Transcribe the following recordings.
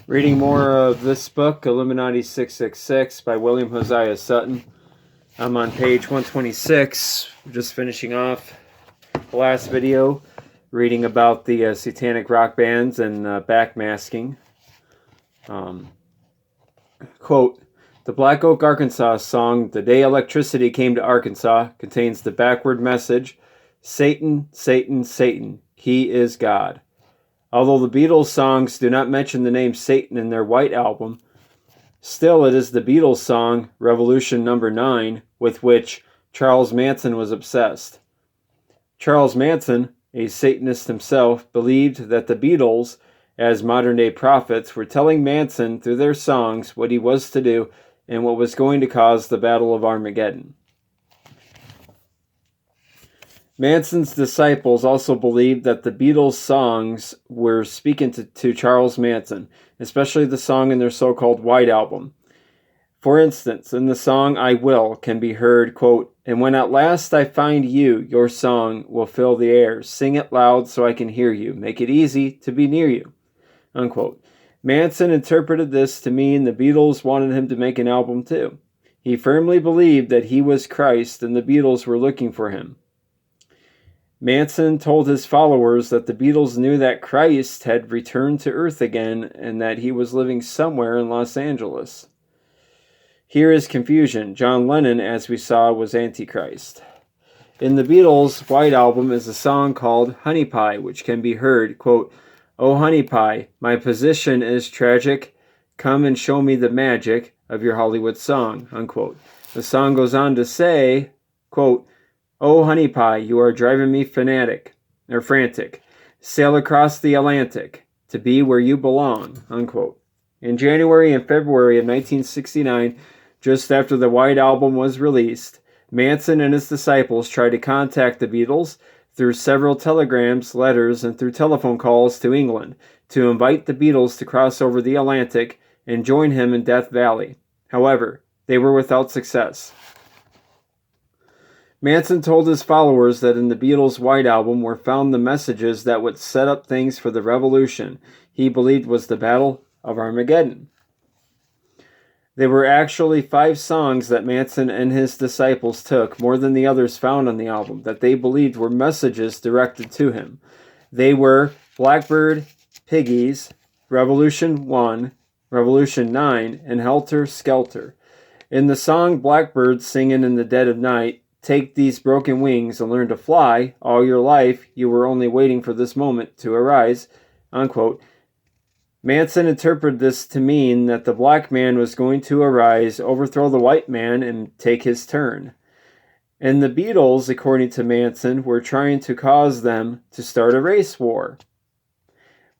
Reading more of this book, Illuminati 666 by William Hosea Sutton. I'm on page 126, just finishing off the last video, reading about the satanic rock bands and backmasking. Quote, the Black Oak, Arkansas song, The Day Electricity Came to Arkansas, contains the backward message, Satan, Satan, Satan, he is God. Although the Beatles songs do not mention the name Satan in their White Album, still it is the Beatles song, Revolution No. 9, with which Charles Manson was obsessed. Charles Manson, a Satanist himself, believed that the Beatles, as modern-day prophets, were telling Manson through their songs what he was to do and what was going to cause the Battle of Armageddon. Manson's disciples also believed that the Beatles' songs were speaking to Charles Manson, especially the song in their so-called White Album. For instance, in the song I Will can be heard, quote, and when at last I find you, your song will fill the air. Sing it loud so I can hear you. Make it easy to be near you, unquote. Manson interpreted this to mean the Beatles wanted him to make an album too. He firmly believed that he was Christ and the Beatles were looking for him. Manson told his followers that the Beatles knew that Christ had returned to Earth again and that he was living somewhere in Los Angeles. Here is confusion. John Lennon, as we saw, was Antichrist. In the Beatles' White Album is a song called Honey Pie, which can be heard, quote, oh honey pie, my position is tragic. Come and show me the magic of your Hollywood song, unquote. The song goes on to say, quote, oh, honey pie, you are driving me frantic. Sail across the Atlantic to be where you belong, unquote. In January and February of 1969, just after the White Album was released, Manson and his disciples tried to contact the Beatles through several telegrams, letters, and through telephone calls to England to invite the Beatles to cross over the Atlantic and join him in Death Valley. However, they were without success. Manson told his followers that in the Beatles' White Album were found the messages that would set up things for the revolution he believed was the Battle of Armageddon. There were actually 5 songs that Manson and his disciples took, more than the others found on the album, that they believed were messages directed to him. They were Blackbird, Piggies, Revolution 1, Revolution 9, and Helter Skelter. In the song Blackbird Singing in the Dead of Night, take these broken wings and learn to fly. All your life, you were only waiting for this moment to arise, unquote. Manson interpreted this to mean that the black man was going to arise, overthrow the white man, and take his turn. And the Beatles, according to Manson, were trying to cause them to start a race war.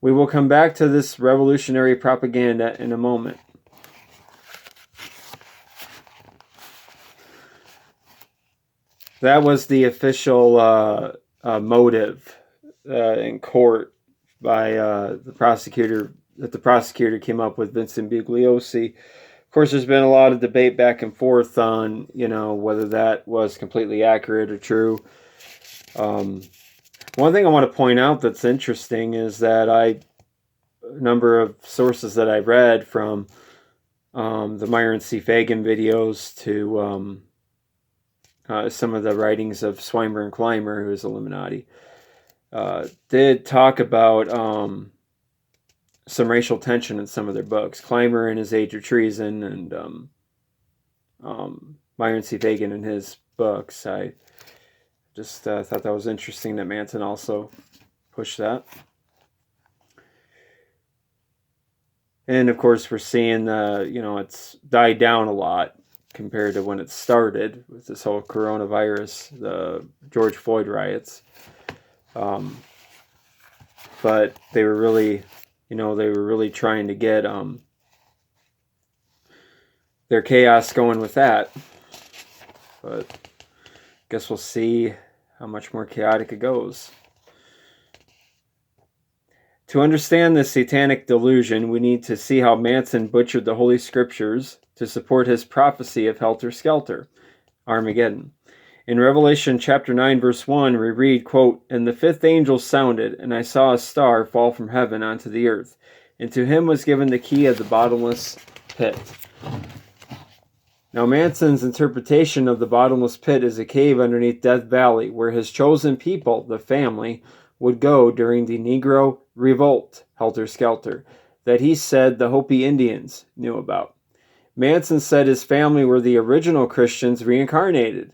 We will come back to this revolutionary propaganda in a moment. That was the official motive in court by the prosecutor, that the prosecutor came up with, Vincent Bugliosi. Of course, there's been a lot of debate back and forth on, whether that was completely accurate or true. One thing I want to point out that's interesting is that a number of sources that I read, from the Myron C. Fagan videos to some of the writings of Swinburne Clymer, who is Illuminati, did talk about some racial tension in some of their books. Clymer in his Age of Treason, and Myron C. Fagan in his books. I just thought that was interesting that Manson also pushed that. And of course, we're seeing it's died down a lot compared to when it started with this whole coronavirus, the George Floyd riots. But they were really, trying to get their chaos going with that. But I guess we'll see how much more chaotic it goes. To understand this satanic delusion, we need to see how Manson butchered the Holy Scriptures to support his prophecy of Helter Skelter, Armageddon. In Revelation chapter 9, verse 1, we read, quote, and the 5th angel sounded, and I saw a star fall from heaven onto the earth. and to him was given the key of the bottomless pit. Now Manson's interpretation of the bottomless pit is a cave underneath Death Valley where his chosen people, the family, would go during the Negro Revolt, helter-skelter, that he said the Hopi Indians knew about. Manson said his family were the original Christians reincarnated,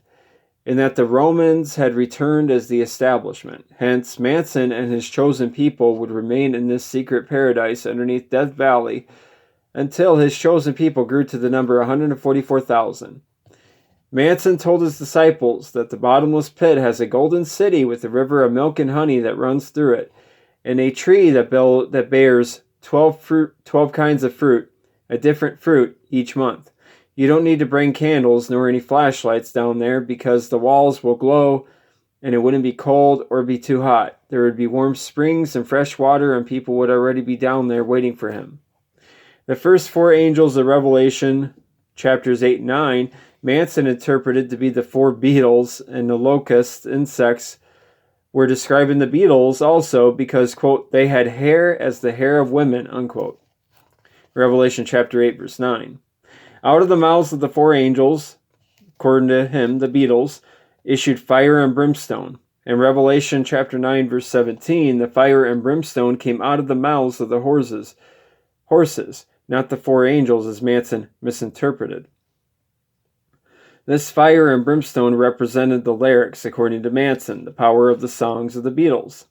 and that the Romans had returned as the establishment. Hence, Manson and his chosen people would remain in this secret paradise underneath Death Valley until his chosen people grew to the number 144,000. Manson told his disciples that the bottomless pit has a golden city with a river of milk and honey that runs through it, and a tree that bears 12 kinds of fruit, a different fruit each month. You don't need to bring candles nor any flashlights down there because the walls will glow and it wouldn't be cold or be too hot. There would be warm springs and fresh water, and people would already be down there waiting for him. The first 4 angels of Revelation, chapters 8 and 9, Manson interpreted to be the 4 beetles, and the locust insects were describing the beetles also because, quote, they had hair as the hair of women, unquote. Revelation chapter 8, verse 9. Out of the mouths of the 4 angels, according to him, the beetles, issued fire and brimstone. In Revelation chapter 9, verse 17, the fire and brimstone came out of the mouths of the horses, not the 4 angels as Manson misinterpreted. This fire and brimstone represented the lyrics, according to Manson, the power of the songs of the Beatles.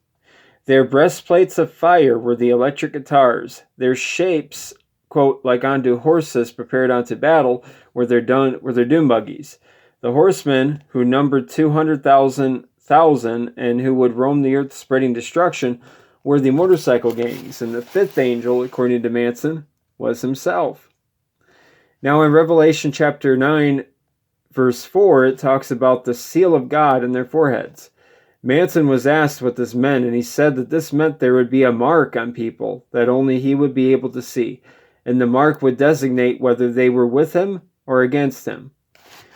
Their breastplates of fire were the electric guitars. Their shapes, quote, like unto horses prepared unto battle, were their doom buggies. The horsemen, who numbered 200,000 and who would roam the earth spreading destruction, were the motorcycle gangs, and the 5th angel, according to Manson, was himself. Now in Revelation chapter 9, verse 4, it talks about the seal of God in their foreheads. Manson was asked what this meant, and he said that this meant there would be a mark on people that only he would be able to see, and the mark would designate whether they were with him or against him.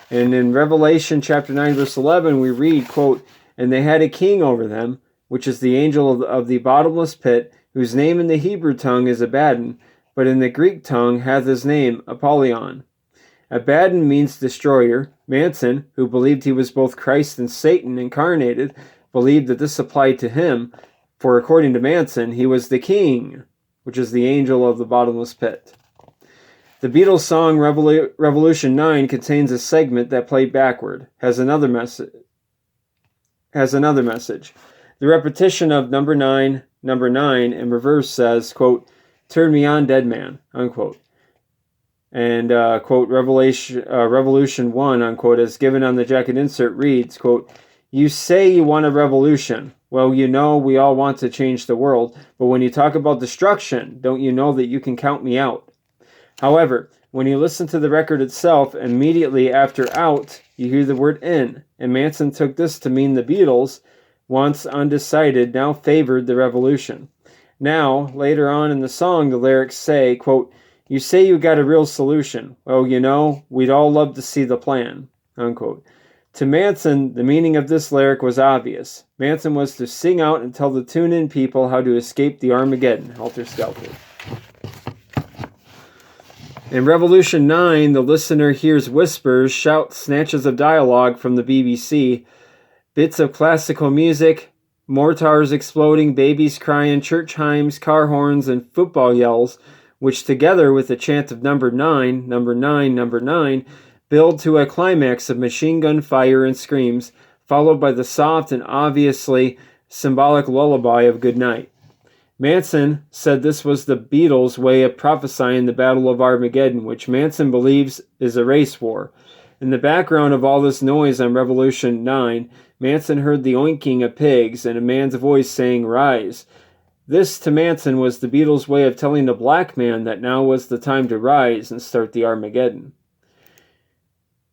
And in Revelation chapter 9, verse 11, we read, quote, and they had a king over them, which is the angel of the bottomless pit, whose name in the Hebrew tongue is Abaddon, but in the Greek tongue hath his name Apollyon. Abaddon means destroyer. Manson, who believed he was both Christ and Satan incarnated, believed that this applied to him, for according to Manson, he was the king, which is the angel of the bottomless pit. The Beatles song Revolution 9 contains a segment that played backward, has another message. The repetition of number 9 in reverse says, quote, turn me on, dead man, unquote. And, quote, Revolution 1, unquote, as given on the jacket insert reads, quote, you say you want a revolution. Well, you know we all want to change the world, but when you talk about destruction, don't you know that you can count me out? However, when you listen to the record itself, immediately after out, you hear the word in, and Manson took this to mean the Beatles, once undecided, now favored the revolution. Now, later on in the song, the lyrics say, quote, you say you got a real solution. Well, you know, we'd all love to see the plan, unquote. To Manson, the meaning of this lyric was obvious. Manson was to sing out and tell the tune-in people how to escape the Armageddon, helter-skelter. In Revolution 9, the listener hears whispers, shouts, snatches of dialogue from the BBC, bits of classical music, mortars exploding, babies crying, church hymns, car horns, and football yells, which together with the chant of number 9, number 9, number 9, build to a climax of machine gun fire and screams, followed by the soft and obviously symbolic lullaby of good night. Manson said this was the Beatles' way of prophesying the Battle of Armageddon, which Manson believes is a race war. In the background of all this noise on Revolution 9, Manson heard the oinking of pigs and a man's voice saying, rise. This, to Manson, was the Beatles' way of telling the black man that now was the time to rise and start the Armageddon.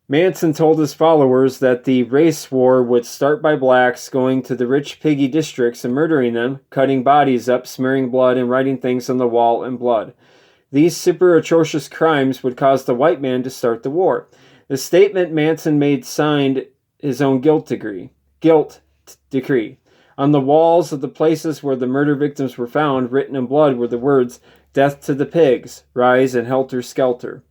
Manson told his followers that the race war would start by blacks going to the rich piggy districts and murdering them, cutting bodies up, smearing blood, and writing things on the wall in blood. These super atrocious crimes would cause the white man to start the war. The statement Manson made signed his own guilt decree. On the walls of the places where the murder victims were found, written in blood, were the words, Death to the pigs, rise and helter skelter.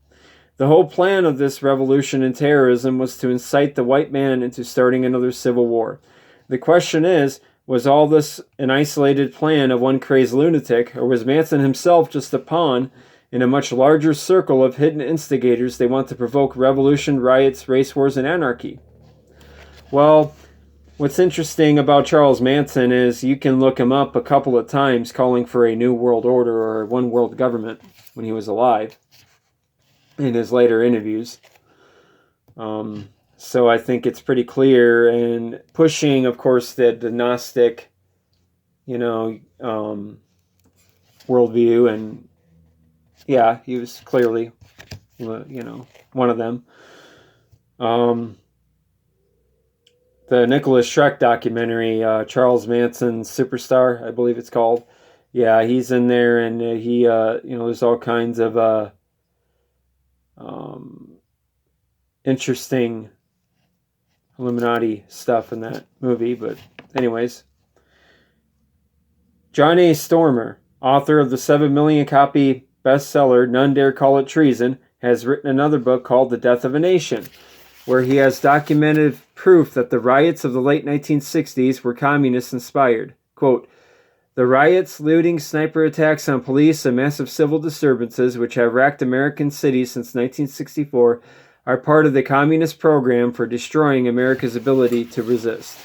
The whole plan of this revolution in terrorism was to incite the white man into starting another civil war. The question is, was all this an isolated plan of one crazed lunatic, or was Manson himself just a pawn in a much larger circle of hidden instigators they want to provoke revolution, riots, race wars, and anarchy? Well, what's interesting about Charles Manson is you can look him up a couple of times calling for a new world order or one world government when he was alive in his later interviews. So I think it's pretty clear, and pushing, of course, the Gnostic, worldview, and yeah, he was clearly, one of them. The Nicholas Schreck documentary, Charles Manson Superstar, I believe it's called. Yeah, he's in there, and he, there's all kinds of interesting Illuminati stuff in that movie. But anyways, John A. Stormer, author of the 7 million copy bestseller None Dare Call It Treason, has written another book called The Death of a Nation, where he has documented proof that the riots of the late 1960s were communist inspired. Quote, "The riots, looting, sniper attacks on police, and massive civil disturbances which have racked American cities since 1964 are part of the communist program for destroying America's ability to resist."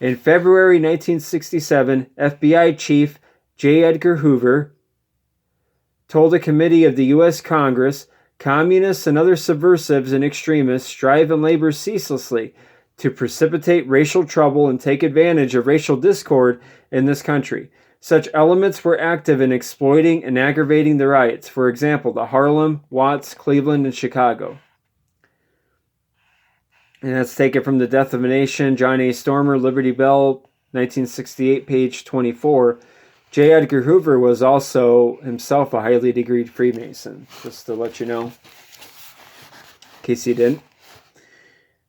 In February 1967, FBI Chief J. Edgar Hoover told a committee of the U.S. Congress, "Communists and other subversives and extremists strive and labor ceaselessly to precipitate racial trouble and take advantage of racial discord in this country. Such elements were active in exploiting and aggravating the riots, for example, the Harlem, Watts, Cleveland, and Chicago." And that's taken from The Death of a Nation, John A. Stormer, Liberty Bell, 1968, page 24. J. Edgar Hoover was also himself a highly degreed Freemason, just to let you know, in case you didn't.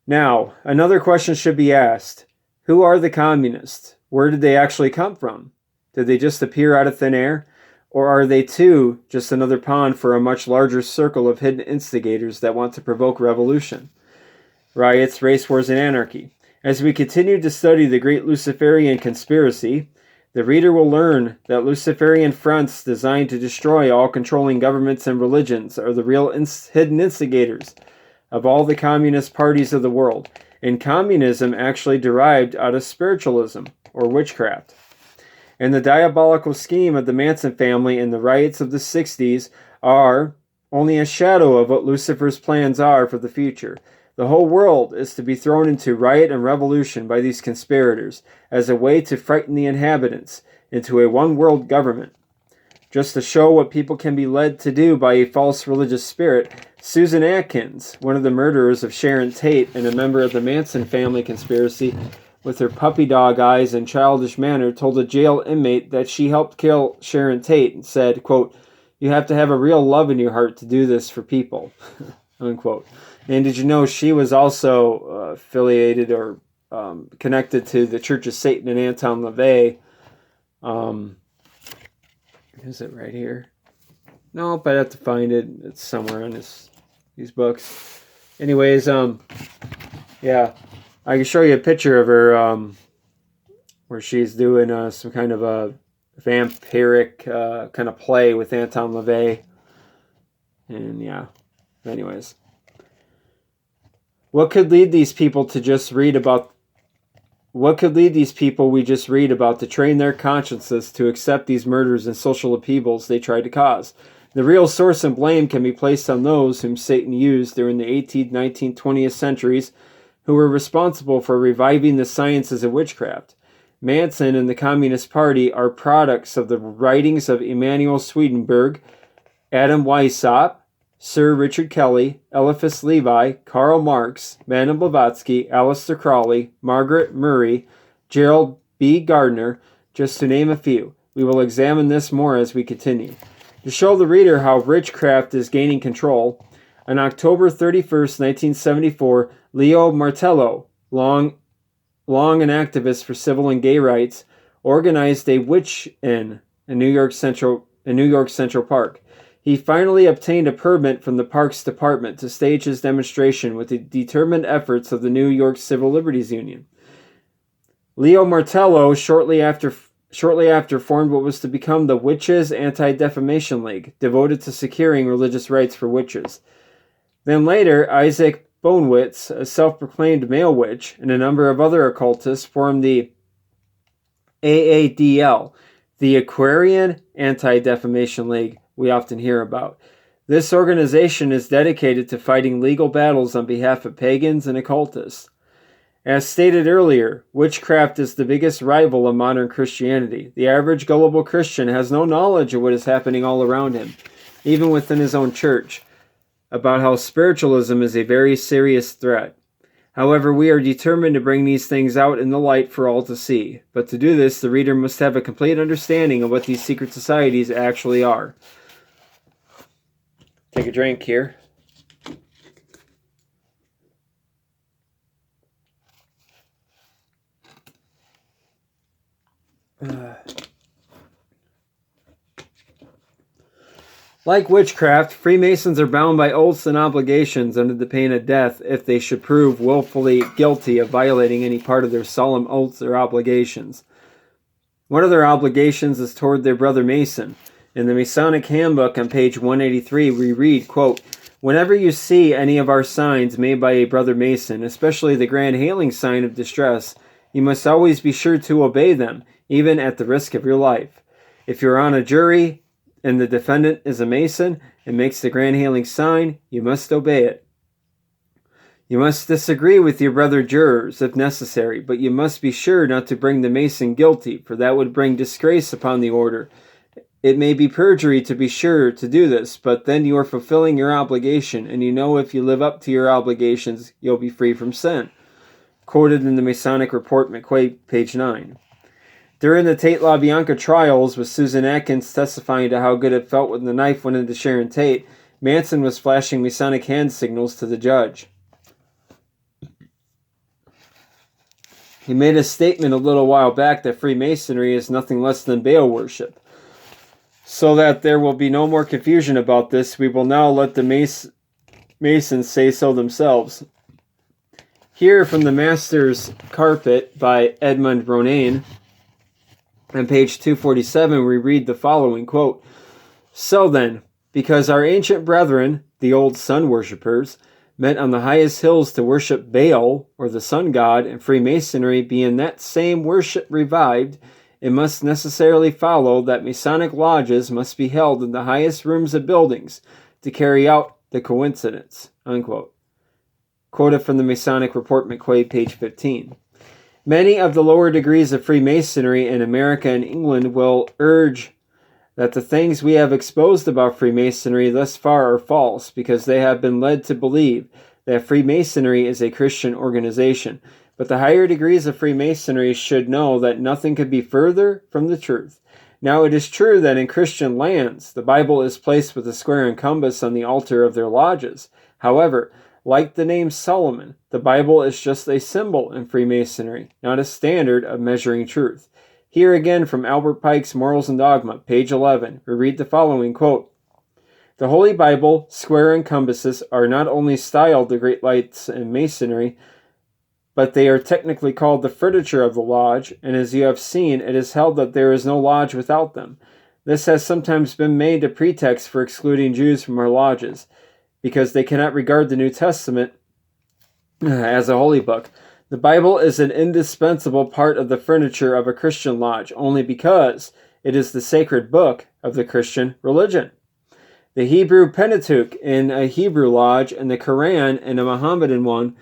Now, another question should be asked. Who are the communists? Where did they actually come from? Did they just appear out of thin air? Or are they too just another pawn for a much larger circle of hidden instigators that want to provoke revolution, riots, race wars, and anarchy? As we continue to study the great Luciferian conspiracy, the reader will learn that Luciferian fronts designed to destroy all controlling governments and religions are the real hidden instigators of all the communist parties of the world, and communism actually derived out of spiritualism or witchcraft. And the diabolical scheme of the Manson family and the riots of the 60s are only a shadow of what Lucifer's plans are for the future. The whole world is to be thrown into riot and revolution by these conspirators as a way to frighten the inhabitants into a one-world government. Just to show what people can be led to do by a false religious spirit, Susan Atkins, one of the murderers of Sharon Tate and a member of the Manson family conspiracy, with her puppy dog eyes and childish manner, told a jail inmate that she helped kill Sharon Tate and said, quote, "You have to have a real love in your heart to do this for people," unquote. And did you know she was also affiliated or connected to the Church of Satan and Anton LaVey? Is it right here? Nope, I'd have to find it. It's somewhere in these books. Anyways, yeah, I can show you a picture of her where she's doing some kind of a vampiric kind of play with Anton LaVey. And yeah, anyways. What could lead these people we just read about to train their consciences to accept these murders and social upheavals they tried to cause? The real source and blame can be placed on those whom Satan used during the 18th, 19th, 20th centuries, who were responsible for reviving the sciences of witchcraft. Manson and the Communist Party are products of the writings of Emanuel Swedenborg, Adam Weishaupt, Sir Richard Kelly, Eliphas Levi, Karl Marx, Madame Blavatsky, Aleister Crowley, Margaret Murray, Gerald B. Gardner, just to name a few. We will examine this more as we continue. To show the reader how witchcraft is gaining control, on October 31st, 1974, Leo Martello, long an activist for civil and gay rights, organized a witch-in in New York Central New York Central Park. He finally obtained a permit from the Parks Department to stage his demonstration with the determined efforts of the New York Civil Liberties Union. Leo Martello shortly after formed what was to become the Witches Anti-Defamation League, devoted to securing religious rights for witches. Then later, Isaac Bonewitz, a self-proclaimed male witch, and a number of other occultists formed the AADL, the Aquarian Anti-Defamation League we often hear about. This organization is dedicated to fighting legal battles on behalf of pagans and occultists. As stated earlier, witchcraft is the biggest rival of modern Christianity. The average gullible Christian has no knowledge of what is happening all around him, even within his own church, about how spiritualism is a very serious threat. However, we are determined to bring these things out in the light for all to see. But to do this, the reader must have a complete understanding of what these secret societies actually are. Take a drink here. Like witchcraft, Freemasons are bound by oaths and obligations under the pain of death if they should prove willfully guilty of violating any part of their solemn oaths or obligations. One of their obligations is toward their brother Mason. In the Masonic Handbook on page 183, we read, quote, "Whenever you see any of our signs made by a brother Mason, especially the grand hailing sign of distress, you must always be sure to obey them, even at the risk of your life. If you're on a jury and the defendant is a Mason and makes the grand hailing sign, you must obey it. You must disagree with your brother jurors if necessary, but you must be sure not to bring the Mason guilty, for that would bring disgrace upon the order. It may be perjury to be sure to do this, but then you are fulfilling your obligation, and you know if you live up to your obligations, you'll be free from sin." Quoted in the Masonic Report, McQuaid, page 9. During the Tate LaBianca trials, with Susan Atkins testifying to how good it felt when the knife went into Sharon Tate, Manson was flashing Masonic hand signals to the judge. He made a statement a little while back that Freemasonry is nothing less than Baal worship. So that there will be no more confusion about this, we will now let the Masons say so themselves. Here from the Master's Carpet by Edmund Ronaine, on page 247, we read the following, quote, "So then, because our ancient brethren, the old sun worshippers, met on the highest hills to worship Baal, or the sun god, and Freemasonry being that same worship revived, it must necessarily follow that Masonic lodges must be held in the highest rooms of buildings to carry out the coincidence," unquote. Quoted from the Masonic Report, McQuaid, page 15. Many of the lower degrees of Freemasonry in America and England will urge that the things we have exposed about Freemasonry thus far are false, because they have been led to believe that Freemasonry is a Christian organization. But the higher degrees of Freemasonry should know that nothing could be further from the truth. Now it is true that in Christian lands, the Bible is placed with a square and compass on the altar of their lodges. However, like the name Solomon, the Bible is just a symbol in Freemasonry, not a standard of measuring truth. Here again from Albert Pike's Morals and Dogma, page 11, we read the following, quote, "The Holy Bible, square and compasses are not only styled the great lights in Masonry, but they are technically called the furniture of the lodge, and as you have seen, it is held that there is no lodge without them. This has sometimes been made a pretext for excluding Jews from our lodges, because they cannot regard the New Testament as a holy book. The Bible is an indispensable part of the furniture of a Christian lodge, only because it is the sacred book of the Christian religion. The Hebrew Pentateuch in a Hebrew lodge and the Quran in a Mohammedan one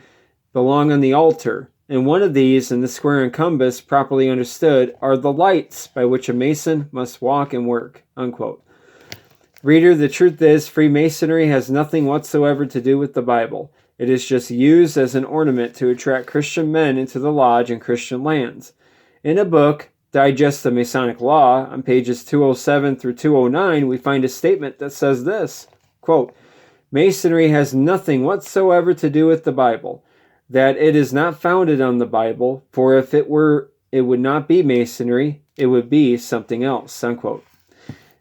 belong on the altar, and one of these, in the square and compass, properly understood, are the lights by which a Mason must walk and work," unquote. Reader, the truth is, Freemasonry has nothing whatsoever to do with the Bible. It is just used as an ornament to attract Christian men into the lodge in Christian lands. In a book, Digest of Masonic Law, on pages 207 through 209, we find a statement that says this, quote, "Masonry has nothing whatsoever to do with the Bible, that it is not founded on the Bible, for if it were, it would not be Masonry, it would be something else," unquote.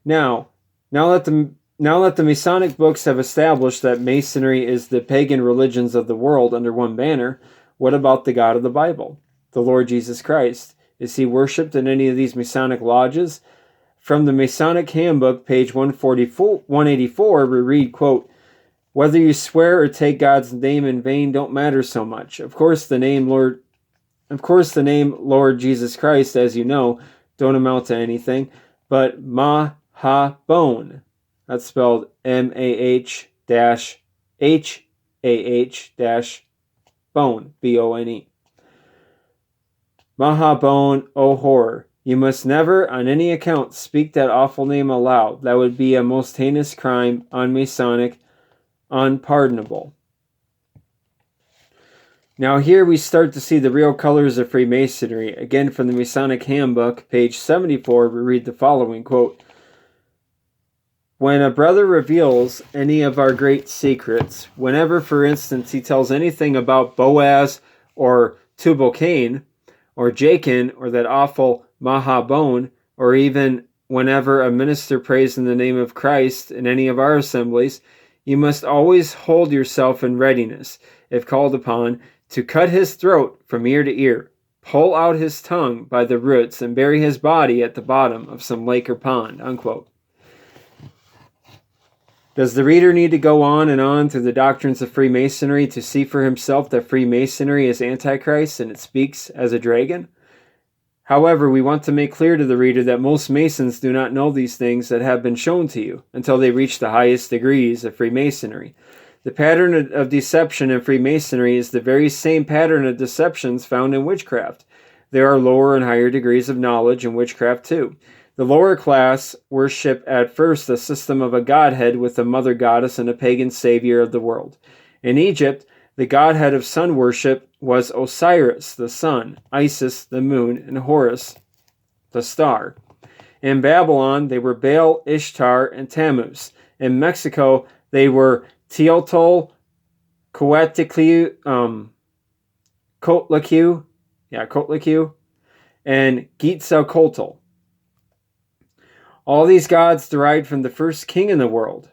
Now, now that the Masonic books have established that Masonry is the pagan religions of the world under one banner, what about the God of the Bible, the Lord Jesus Christ? Is he worshipped in any of these Masonic lodges? From the Masonic Handbook, page 184, we read, quote, "Whether you swear or take God's name in vain don't matter so much. Of course, the name Lord Jesus Christ, as you know, don't amount to anything, but Mahabone, that's spelled MAH-HAH-bone, B-O-N-E. Mahabone, oh horror. You must never, on any account, speak that awful name aloud. That would be a most heinous crime, unmasonic, unpardonable." Now here we start to see the real colors of Freemasonry. Again, from the Masonic Handbook, page 74, we read the following, quote, "When a brother reveals any of our great secrets, whenever, for instance, he tells anything about Boaz or Tubal-Cain or Jachin or that awful Mahabone, or even whenever a minister prays in the name of Christ in any of our assemblies, you must always hold yourself in readiness, if called upon, to cut his throat from ear to ear, pull out his tongue by the roots, and bury his body at the bottom of some lake or pond." Unquote. Does the reader need to go on and on through the doctrines of Freemasonry to see for himself that Freemasonry is Antichrist and it speaks as a dragon? However, we want to make clear to the reader that most Masons do not know these things that have been shown to you until they reach the highest degrees of Freemasonry. The pattern of deception in Freemasonry is the very same pattern of deceptions found in witchcraft. There are lower and higher degrees of knowledge in witchcraft too. The lower class worship at first a system of a godhead with a mother goddess and a pagan savior of the world. In Egypt, the godhead of sun worship was Osiris, the sun, Isis, the moon, and Horus, the star. In Babylon, they were Baal, Ishtar, and Tammuz. In Mexico, they were Teotl, Coatlicue, and Quetzalcoatl. All these gods derived from the first king in the world,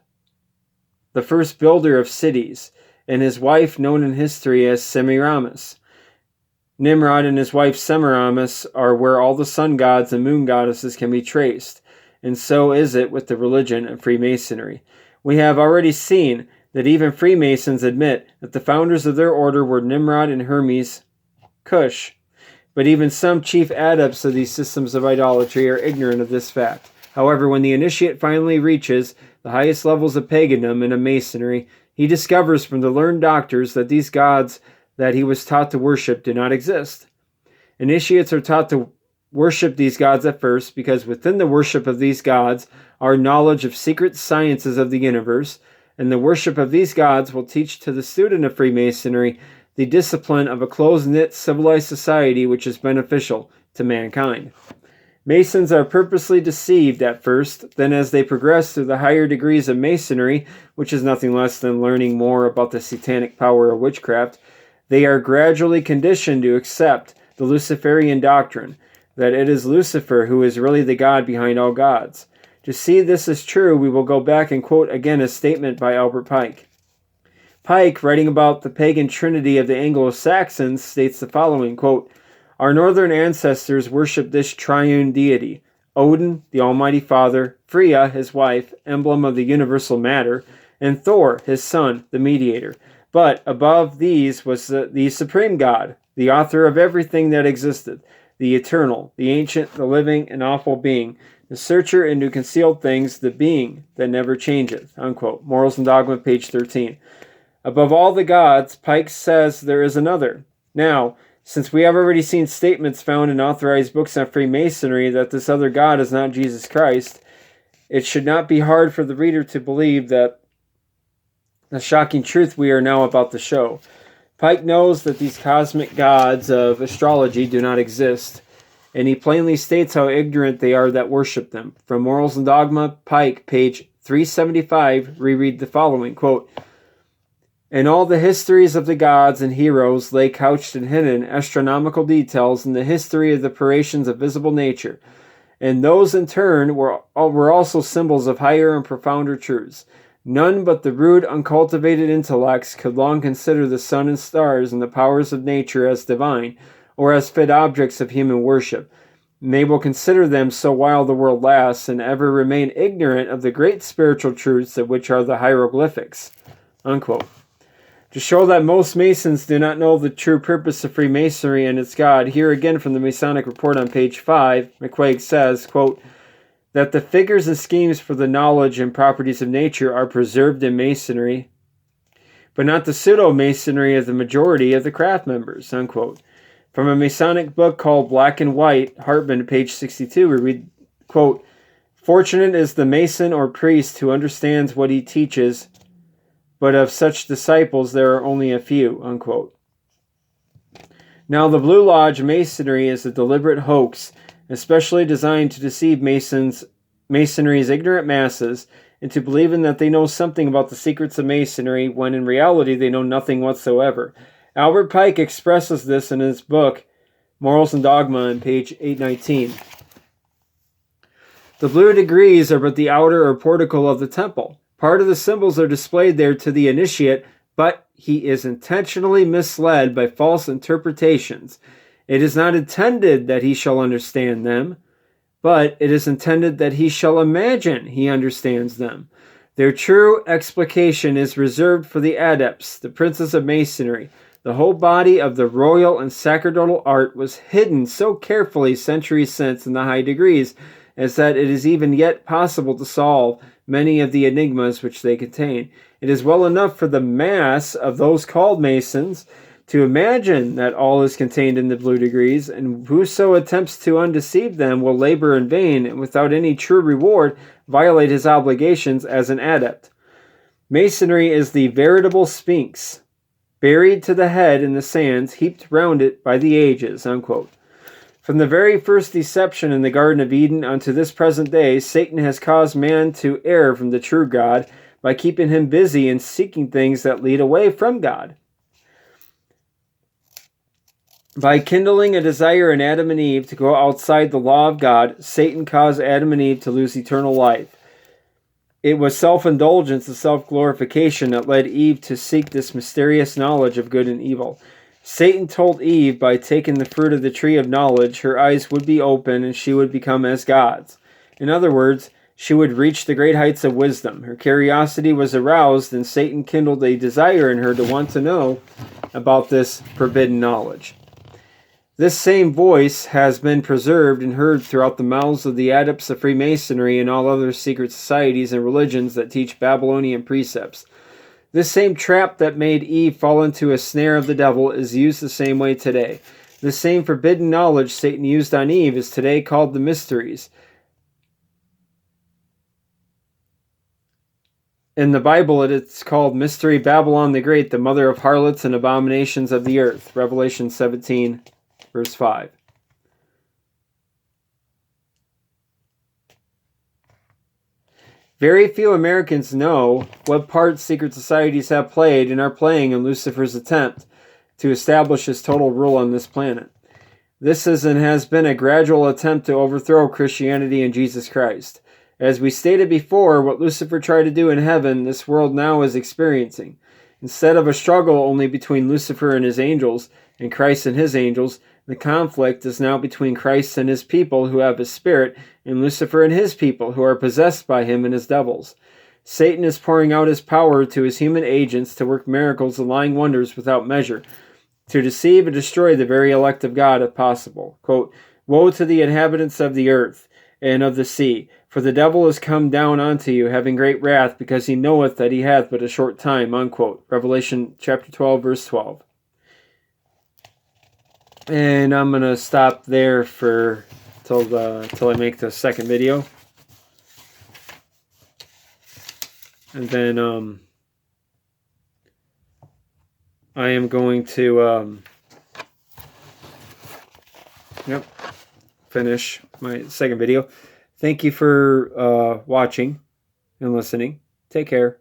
the first builder of cities, and his wife known in history as Semiramis. Nimrod and his wife Semiramis are where all the sun gods and moon goddesses can be traced, and so is it with the religion of Freemasonry. We have already seen that even Freemasons admit that the founders of their order were Nimrod and Hermes Cush, but even some chief adepts of these systems of idolatry are ignorant of this fact. However, when the initiate finally reaches the highest levels of pagandom and of Masonry, he discovers from the learned doctors that these gods that he was taught to worship do not exist. Initiates are taught to worship these gods at first because within the worship of these gods are knowledge of secret sciences of the universe, and the worship of these gods will teach to the student of Freemasonry the discipline of a close-knit civilized society which is beneficial to mankind. Masons are purposely deceived at first, then as they progress through the higher degrees of Masonry, which is nothing less than learning more about the satanic power of witchcraft, they are gradually conditioned to accept the Luciferian doctrine, that it is Lucifer who is really the god behind all gods. To see this is true, we will go back and quote again a statement by Albert Pike. Pike, writing about the pagan trinity of the Anglo-Saxons, states the following, quote, "Our northern ancestors worshipped this triune deity, Odin, the Almighty Father, Freya, his wife, emblem of the universal matter, and Thor, his son, the mediator. But above these was the supreme God, the author of everything that existed, the eternal, the ancient, the living, and awful being, the searcher into concealed things, the being that never changeth." Unquote. Morals and Dogma, page 13. Above all the gods, Pike says there is another. Now, since we have already seen statements found in authorized books on Freemasonry that this other God is not Jesus Christ, it should not be hard for the reader to believe that the shocking truth we are now about to show. Pike knows that these cosmic gods of astrology do not exist, and he plainly states how ignorant they are that worship them. From Morals and Dogma, Pike, page 375, reread the following, quote, "And all the histories of the gods and heroes lay couched in hidden astronomical details in the history of the operations of visible nature, and those in turn were also symbols of higher and profounder truths. None but the rude, uncultivated intellects could long consider the sun and stars and the powers of nature as divine, or as fit objects of human worship. And they will consider them so while the world lasts, and ever remain ignorant of the great spiritual truths of which are the hieroglyphics." Unquote. To show that most Masons do not know the true purpose of Freemasonry and its God, here again from the Masonic Report on page 5, McQuaig says, quote, "that the figures and schemes for the knowledge and properties of nature are preserved in Masonry, but not the pseudo-Masonry of the majority of the craft members," unquote. From a Masonic book called Black and White, Hartman, page 62, we read, quote, "Fortunate is the Mason or priest who understands what he teaches, but of such disciples there are only a few," unquote. Now, the Blue Lodge Masonry is a deliberate hoax, especially designed to deceive Masonry's ignorant masses into believing that they know something about the secrets of Masonry, when in reality they know nothing whatsoever. Albert Pike expresses this in his book, Morals and Dogma, on page 819. "The blue degrees are but the outer or portico of the temple. Part of the symbols are displayed there to the initiate, but he is intentionally misled by false interpretations. It is not intended that he shall understand them, but it is intended that he shall imagine he understands them. Their true explication is reserved for the adepts, the princes of Masonry. The whole body of the royal and sacerdotal art was hidden so carefully centuries since in the high degrees, as that it is even yet possible to solve many of the enigmas which they contain. It is well enough for the mass of those called Masons to imagine that all is contained in the blue degrees, and whoso attempts to undeceive them will labor in vain, and without any true reward violate his obligations as an adept. Masonry is the veritable Sphinx, buried to the head in the sands heaped round it by the ages," unquote. From the very first deception in the Garden of Eden unto this present day, Satan has caused man to err from the true God by keeping him busy in seeking things that lead away from God. By kindling a desire in Adam and Eve to go outside the law of God, Satan caused Adam and Eve to lose eternal life. It was self-indulgence and self-glorification that led Eve to seek this mysterious knowledge of good and evil. Satan told Eve by taking the fruit of the tree of knowledge, her eyes would be open and she would become as gods. In other words, she would reach the great heights of wisdom. Her curiosity was aroused, and Satan kindled a desire in her to want to know about this forbidden knowledge. This same voice has been preserved and heard throughout the mouths of the adepts of Freemasonry and all other secret societies and religions that teach Babylonian precepts. This same trap that made Eve fall into a snare of the devil is used the same way today. The same forbidden knowledge Satan used on Eve is today called the mysteries. In the Bible, it's called Mystery Babylon the Great, the mother of harlots and abominations of the earth. Revelation 17, verse 5. Very few Americans know what part secret societies have played and are playing in Lucifer's attempt to establish his total rule on this planet. This is and has been a gradual attempt to overthrow Christianity and Jesus Christ. As we stated before, what Lucifer tried to do in heaven, this world now is experiencing. Instead of a struggle only between Lucifer and his angels, and Christ and his angels, the conflict is now between Christ and his people who have his spirit, and Lucifer and his people who are possessed by him and his devils. Satan is pouring out his power to his human agents to work miracles and lying wonders without measure, to deceive and destroy the very elect of God if possible. Quote, "Woe to the inhabitants of the earth and of the sea, for the devil is come down unto you, having great wrath, because he knoweth that he hath but a short time," unquote. Revelation chapter 12, verse 12. And I'm going to stop there for till I make the second video. And then I am going to finish my second video. Thank you for watching and listening. Take care.